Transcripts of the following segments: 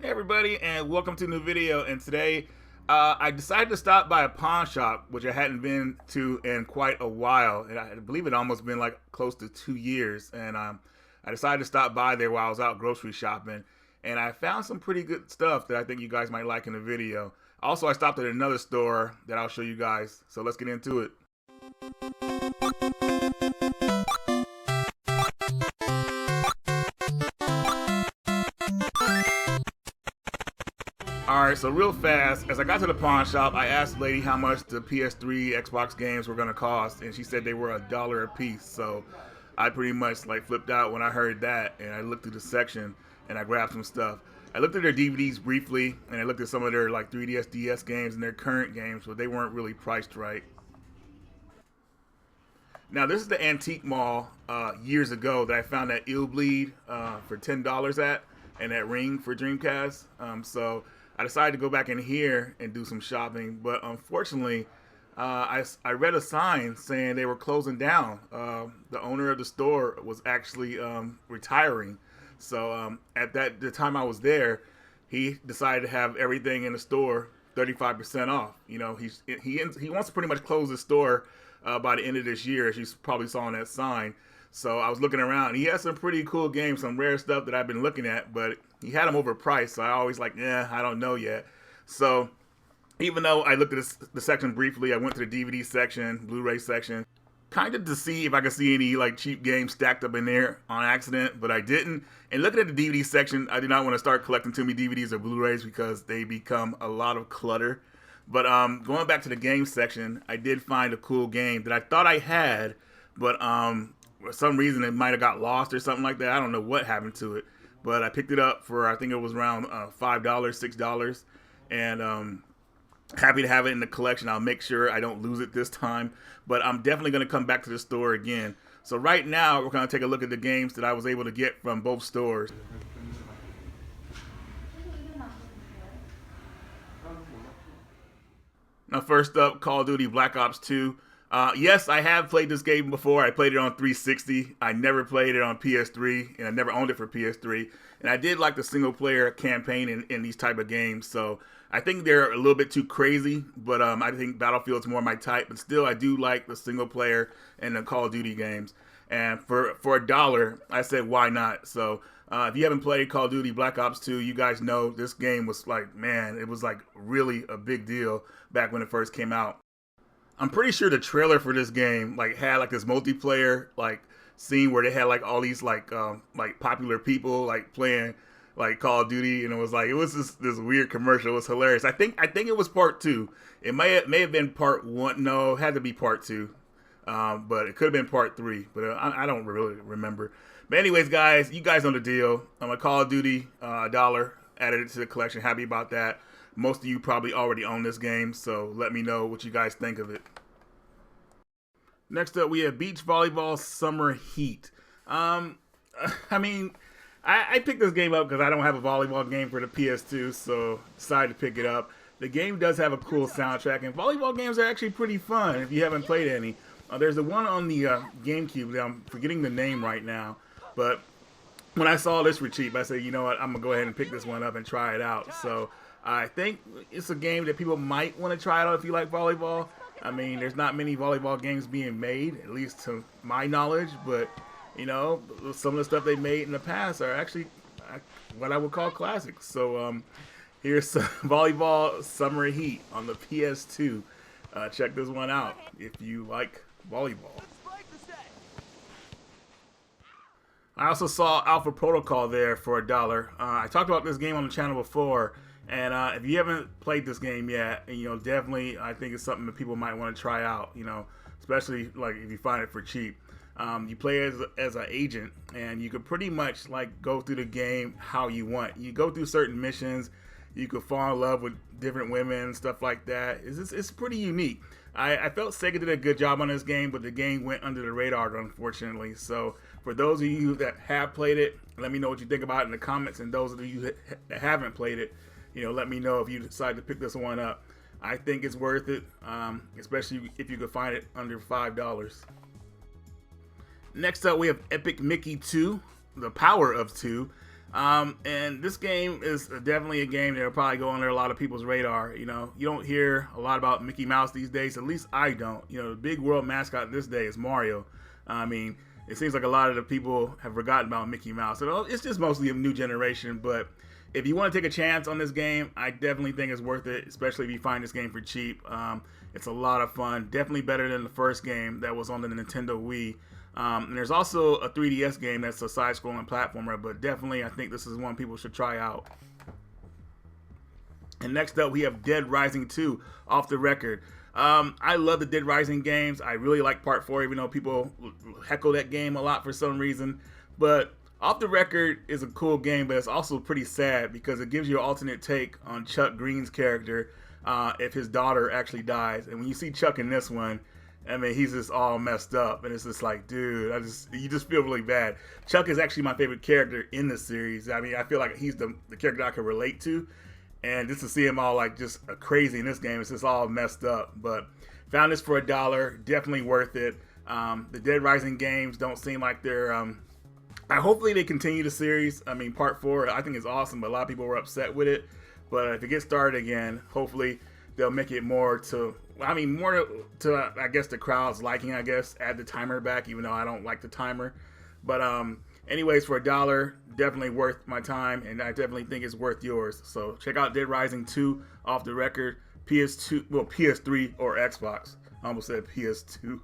Hey everybody, and welcome to a new video. And today I decided to stop by a pawn shop, which I hadn't been to in quite a while, and I believe it almost been like close to 2 years. And I decided to stop by there while I was out grocery shopping, and I found some pretty good stuff that I think you guys might like in the video. Also, I stopped at another store that I'll show you guys, so let's get into it. Alright, so real fast, as I got to the pawn shop, I asked the lady how much the PS3, Xbox games were going to cost, and she said they were $1 a piece. So I pretty much like flipped out when I heard that, and I looked through the section and I grabbed some stuff. I looked at their DVDs briefly, and I looked at some of their like 3DS, DS games and their current games, but they weren't really priced right. Now this is the antique mall years ago that I found that Ill Bleed for $10 at, and that Ring for Dreamcast. So I decided to go back in here and do some shopping, but unfortunately, I read a sign saying they were closing down. The owner of the store was actually retiring. So at the time I was there, he decided to have everything in the store 35% off. You know, he wants to pretty much close the store by the end of this year, as you probably saw on that sign. So I was looking around. He has some pretty cool games, some rare stuff that I've been looking at, but he had them overpriced. So I always like, I don't know yet. So even though I looked at the section briefly, I went to the DVD section, Blu-ray section, kind of to see if I could see any like cheap games stacked up in there on accident, but I didn't. And looking at the DVD section, I did not want to start collecting too many DVDs or Blu-rays because they become a lot of clutter. But going back to the game section, I did find a cool game that I thought I had, but for some reason it might have got lost or something like that. I don't know what happened to it, but I picked it up for, I think it was around $5, $6, and happy to have it in the collection. I'll make sure I don't lose it this time, but I'm definitely going to come back to the store again. So right now we're going to take a look at the games that I was able to get from both stores. Now first up, Call of Duty Black Ops 2. Yes, I have played this game before. I played it on 360. I never played it on PS3, and I never owned it for PS3. And I did like the single-player campaign in these type of games. So I think they're a little bit too crazy, but I think Battlefield's more my type. But still, I do like the single-player and the Call of Duty games. And for $1, I said, why not? So if you haven't played Call of Duty Black Ops 2, you guys know this game was like, man, it was like really a big deal back when it first came out. I'm pretty sure the trailer for this game like had like this multiplayer like scene where they had like all these like popular people like playing like Call of Duty, and it was this weird commercial. It was hilarious. I think it was part 2. It may have been part 1. No, it had to be part 2. But it could have been part 3. But I don't really remember. But anyways, guys, you guys know the deal. I'm a Call of Duty $1 added it to the collection. Happy about that. Most of you probably already own this game, so let me know what you guys think of it. Next up, we have Beach Volleyball Summer Heat. I mean, I picked this game up because I don't have a volleyball game for the PS2, so decided to pick it up. The game does have a cool soundtrack, and volleyball games are actually pretty fun if you haven't played any. There's the one on the GameCube that I'm forgetting the name right now, but when I saw this for cheap, I said, you know what, I'm going to go ahead and pick this one up and try it out. So I think it's a game that people might want to try out if you like volleyball. I mean, there's not many volleyball games being made, at least to my knowledge, but, you know, some of the stuff they made in the past are actually what I would call classics. So here's some Volleyball Summer Heat on the PS2. Check this one out if you like volleyball. I also saw Alpha Protocol there for $1. I talked about this game on the channel before, and if you haven't played this game yet, you know, definitely I think it's something that people might want to try out, you know, especially like if you find it for cheap. You play as an agent, and you could pretty much like go through the game how you want. You go through certain missions, you could fall in love with different women, stuff like that. It's pretty unique. I felt Sega did a good job on this game, but the game went under the radar, unfortunately. So for those of you that have played it, let me know what you think about it in the comments. And those of you that haven't played it, you know, let me know if you decide to pick this one up. I think it's worth it, especially if you could find it under $5. Next up, we have Epic Mickey 2, The Power of 2. And this game is definitely a game that will probably go under a lot of people's radar. You know, you don't hear a lot about Mickey Mouse these days. At least I don't. You know, the big world mascot this day is Mario. I mean, it seems like a lot of the people have forgotten about Mickey Mouse. It's just mostly a new generation. But if you want to take a chance on this game, I definitely think it's worth it, especially if you find this game for cheap. It's a lot of fun. Definitely better than the first game that was on the Nintendo Wii. And there's also a 3DS game that's a side-scrolling platformer, but definitely I think this is one people should try out. And next up, we have Dead Rising 2, Off the Record. I love the Dead Rising games. I really like Part 4, even though people heckle that game a lot for some reason. But Off the Record is a cool game, but it's also pretty sad because it gives you an alternate take on Chuck Green's character if his daughter actually dies. And when you see Chuck in this one, I mean, he's just all messed up, and it's just like, dude, you just feel really bad. Chuck is actually my favorite character in the series. I mean, I feel like he's the character I can relate to, and just to see him all like just crazy in this game, it's just all messed up. But found this for $1, definitely worth it. The Dead Rising games don't seem like they're. Hopefully they continue the series. I mean, Part 4 I think is awesome, but a lot of people were upset with it. But if it gets started again, hopefully they'll make it more to I guess the crowd's liking. I guess add the timer back, even though I don't like the timer. But anyways, for $1, definitely worth my time, and I definitely think it's worth yours. So check out Dead Rising 2 Off the Record, PS3 or Xbox. I almost said PS2.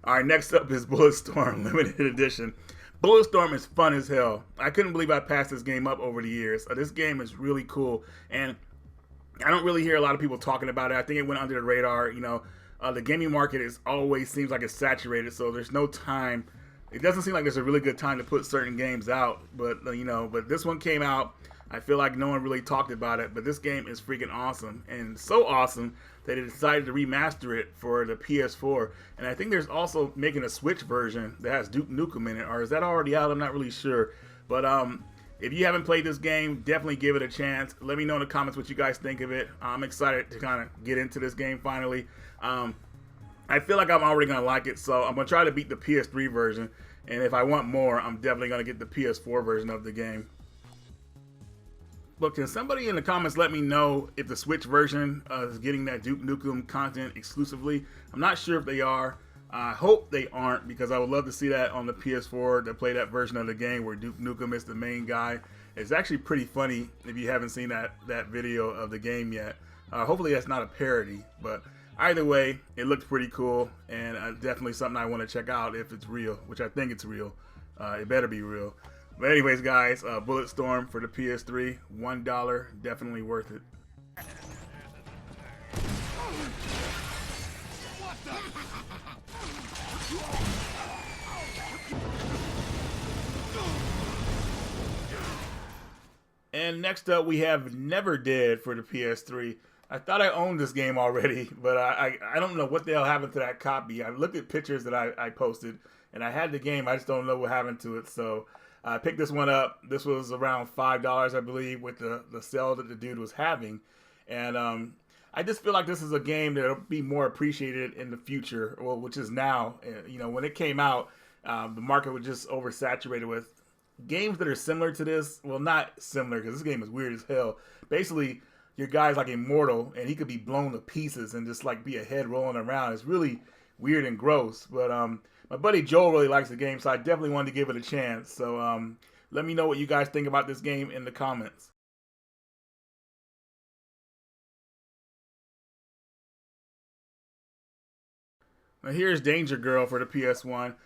All right, next up is Bulletstorm Limited Edition. Bulletstorm is fun as hell. I couldn't believe I passed this game up over the years. This game is really cool, and I don't really hear a lot of people talking about it. I think it went under the radar. You know, the gaming market always seems like it's saturated, so there's no time. It doesn't seem like there's a really good time to put certain games out. But but this one came out. I feel like no one really talked about it, but this game is freaking awesome, and so awesome that they decided to remaster it for the PS4. And I think there's also making a Switch version that has Duke Nukem in it, or is that already out? I'm not really sure. But if you haven't played this game, definitely give it a chance. Let me know in the comments what you guys think of it. I'm excited to kind of get into this game finally. I feel like I'm already going to like it, so I'm going to try to beat the PS3 version. And if I want more, I'm definitely going to get the PS4 version of the game. But can somebody in the comments let me know if the Switch version is getting that Duke Nukem content exclusively? I'm not sure if they are. I hope they aren't, because I would love to see that on the PS4 to play that version of the game where Duke Nukem is the main guy. It's actually pretty funny if you haven't seen that video of the game yet. Hopefully that's not a parody, but either way, it looks pretty cool, and definitely something I want to check out if it's real, which I think it's real. It better be real. But anyways, guys, Bulletstorm for the PS3, $1, definitely worth it. And next up, we have Never Dead for the PS3. I thought I owned this game already, but I don't know what the hell happened to that copy. I looked at pictures that I posted, and I had the game. I just don't know what happened to it. So I picked this one up. This was around $5, I believe, with the sale that the dude was having. And I just feel like this is a game that will be more appreciated in the future, well, which is now. You know, when it came out, the market was just oversaturated with games that are similar to this. Well, not similar, because this game is weird as hell. Basically, your guy's like immortal, and he could be blown to pieces and just like be a head rolling around. It's really weird and gross. But my buddy Joel really likes the game, so I definitely wanted to give it a chance. So let me know what you guys think about this game in the comments. Now here's Danger Girl for the PS1.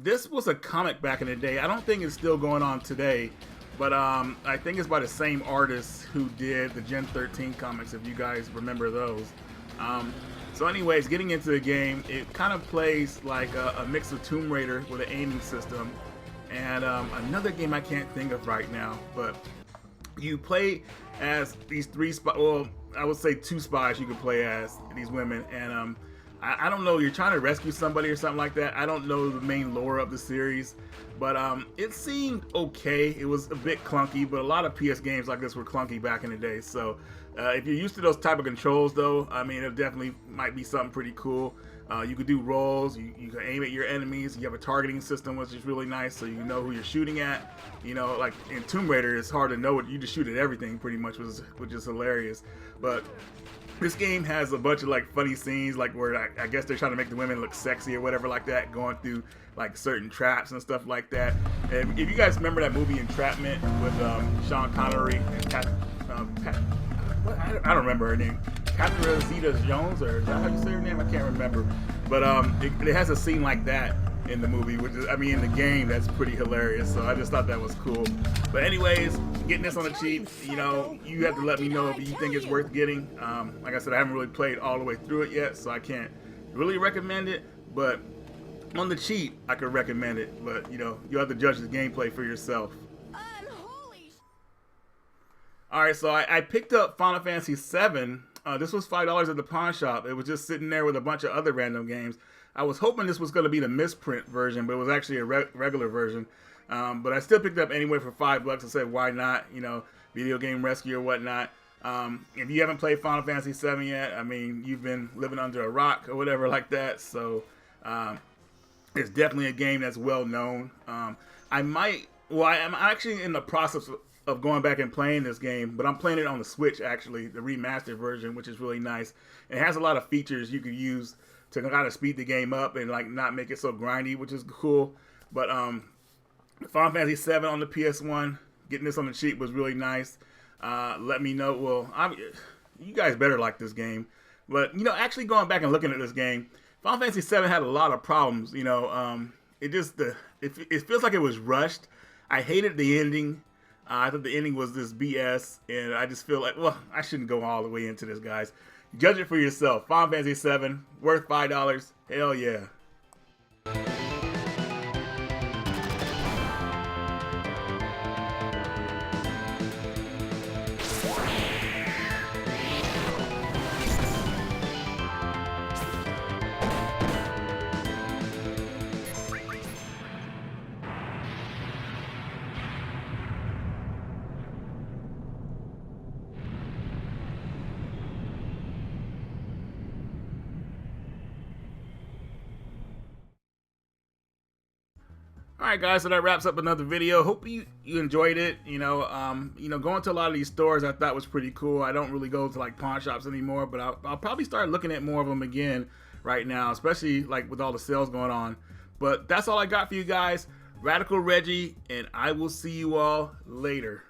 This was a comic back in the day. I don't think it's still going on today, but I think it's by the same artist who did the Gen 13 comics, if you guys remember those. So anyways, getting into the game, it kind of plays like a mix of Tomb Raider with an aiming system, and another game I can't think of right now, but you play as these three spies, well, I would say two spies you could play as, these women, and I don't know, you're trying to rescue somebody or something like that. I don't know the main lore of the series, but it seemed okay. It was a bit clunky, but a lot of PS games like this were clunky back in the day. So if you're used to those type of controls, though, I mean, it definitely might be something pretty cool. You can do rolls. You can aim at your enemies. You have a targeting system, which is really nice, so you know who you're shooting at. You know, like in Tomb Raider, it's hard to know what you just shoot at everything pretty much, which is hilarious. But this game has a bunch of like funny scenes, like where I guess they're trying to make the women look sexy or whatever like that, going through like certain traps and stuff like that. And if you guys remember that movie Entrapment with Sean Connery and I don't remember her name, Catherine Zeta-Jones, or is that how you say her name? I can't remember. But it has a scene like that in the movie, which is, I mean, in the game, that's pretty hilarious. So I just thought that was cool. But anyways, getting this on the cheap, you know, you have to let me know if you think it's worth getting. Like I said, I haven't really played all the way through it yet, so I can't really recommend it. But on the cheap, I could recommend it. But, you know, you have to judge the gameplay for yourself. Alright, so I picked up Final Fantasy VII. This was $5 at the pawn shop. It was just sitting there with a bunch of other random games. I was hoping this was going to be the misprint version, but it was actually a regular version. But I still picked it up anyway for $5. I said, why not? You know, video game rescue or whatnot. If you haven't played Final Fantasy VII yet, I mean, you've been living under a rock or whatever like that. So it's definitely a game that's well known. I'm actually in the process of going back and playing this game, but I'm playing it on the Switch, actually, the remastered version, which is really nice. It has a lot of features you can use to kind of speed the game up and like not make it so grindy, which is cool. But Final Fantasy VII on the PS1, getting this on the cheap was really nice. Let me know. Well, you guys better like this game. But, you know, actually going back and looking at this game, Final Fantasy VII had a lot of problems. You know, it feels like it was rushed. I hated the ending. I thought the ending was this BS, and I just feel like, well, I shouldn't go all the way into this, guys. Judge it for yourself. Final Fantasy VII, worth $5. Hell yeah. Alright guys, so that wraps up another video. Hope you enjoyed it. You know, going to a lot of these stores I thought was pretty cool. I don't really go to like pawn shops anymore, but I'll probably start looking at more of them again right now, especially like with all the sales going on. But that's all I got for you guys. Radical Reggie, and I will see you all later.